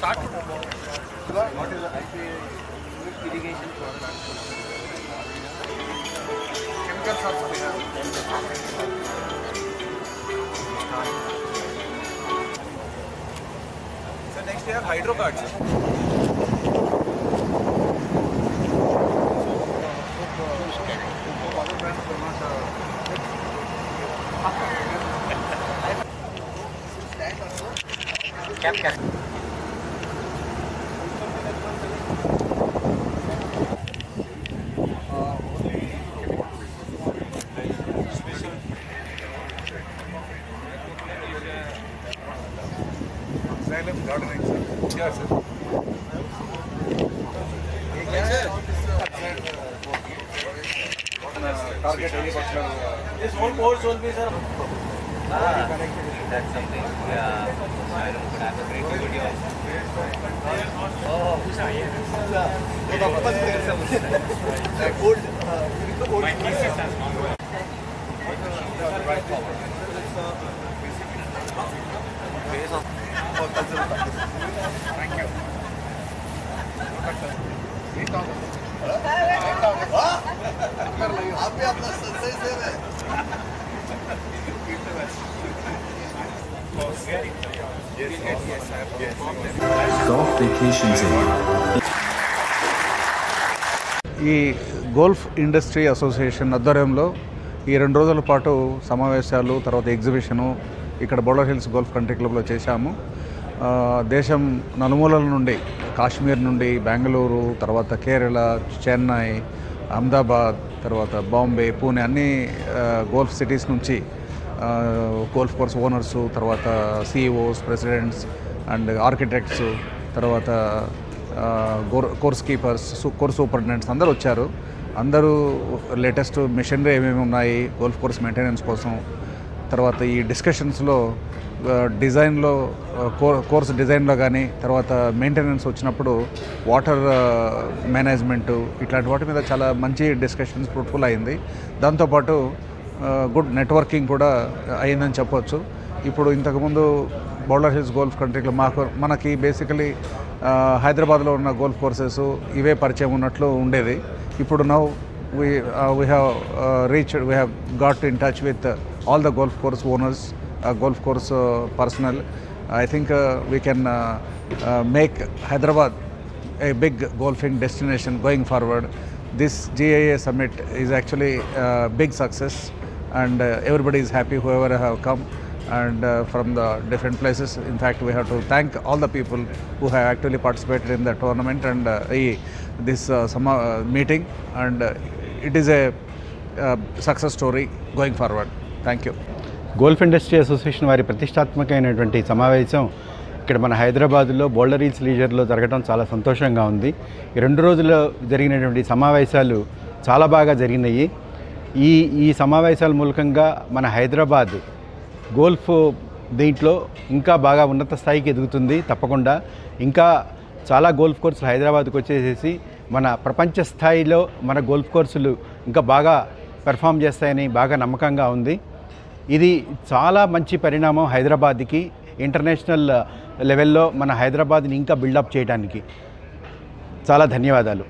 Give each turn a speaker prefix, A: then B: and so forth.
A: start. What is the IP irrigation program? Chemical substance. So next we have hydro cards. Cap. Xylem gardening, sir. Yes, sir. Target any particular. This whole course will be, sir.
B: That's something. Yeah, I don't have a great video. Oh, who's here? My thesis has gone well.
A: Thank you.
C: आप भी अपना सही से है
D: Golf vacations
E: ఈ golf industry association ఆధ్వర్యంలో ఈ 2 రోజుల పాటు సమావేశాలు తర్వాత ఎగ్జిబిషను ఇక్కడ బోర్డర్ హిల్స్ గోల్ఫ్ కంట్రీ క్లబ్లో చేశాము. దేశం నలుమూలల నుండి కాశ్మీర్ నుండి బెంగళూరు తర్వాత కేరళ చెన్నై అహ్మదాబాద్ తర్వాత బాంబే పూణే అన్ని గోల్ఫ్ సిటీస్ నుంచి గోల్ఫ్ కోర్స్ ఓనర్స్ తర్వాత సిఇఓస్ ప్రెసిడెంట్స్ అండ్ ఆర్కిటెక్ట్స్ తర్వాత కోర్స్ కీపర్స్ కోర్స్ సూపరింటెండెంట్స్ అందరూ వచ్చారు. అందరూ లేటెస్ట్ మిషనరీ ఏమేమి ఉన్నాయి గోల్ఫ్ కోర్స్ మెయింటెనెన్స్ కోసం తర్వాత ఈ డిస్కషన్స్లో డిజైన్లో కోర్స్ డిజైన్లో కానీ తర్వాత మెయింటెనెన్స్ వచ్చినప్పుడు వాటర్ మేనేజ్మెంటు ఇట్లాంటి వాటి మీద చాలా మంచి డిస్కషన్స్ ఫ్రూట్ఫుల్ అయింది. దాంతోపాటు గుడ్ నెట్వర్కింగ్ కూడా అయిందని చెప్పవచ్చు. ఇప్పుడు ఇంతకుముందు బోర్డర్ హిల్స్ గోల్ఫ్ కంట్రీలో మనకి బేసికలీ హైదరాబాద్లో ఉన్న గోల్ఫ్ కోర్సెస్ ఇవే పరిచయం ఉన్నట్లు ఉండేది. ఇప్పుడు now we have got in touch with all the golf course owners, golf course personnel. I think we can make Hyderabad a big golfing destination going forward. This GIA summit is actually a big success and everybody is happy whoever have come and from the different places. In fact, we have to thank all the people who have actually participated in the tournament and this meeting, and it is a success story going forward. Thank you.
F: Golf industry association వారి ప్రతిష్టాత్మకమైనటువంటి సమావేశం ఇక్కడ మన హైదరాబాద్లో bolder hills లీజర్లో జరగడం చాలా సంతోషంగా ఉంది. ఈ 2 రోజుల్లో జరిగినటువంటి సమావేశాలు చాలా బాగా జరిగినాయి. ఈ సమావేశాల మూలకంగా మన హైదరాబాద్ గోల్ఫ్ దీంట్లో ఇంకా బాగా ఉన్నత స్థాయికి ఎదుగుతుంది. తప్పకుండా ఇంకా చాలా గోల్ఫ్ కోర్సులు హైదరాబాద్కు వచ్చేసేసి మన ప్రపంచ స్థాయిలో మన గోల్ఫ్ కోర్సులు ఇంకా బాగా పెర్ఫామ్ చేస్తాయని బాగా నమ్మకంగా ఉంది. ఇది చాలా మంచి పరిణామం హైదరాబాద్కి. ఇంటర్నేషనల్ లెవెల్లో మన హైదరాబాద్ని ఇంకా బిల్డప్ చేయడానికి చాలా ధన్యవాదాలు.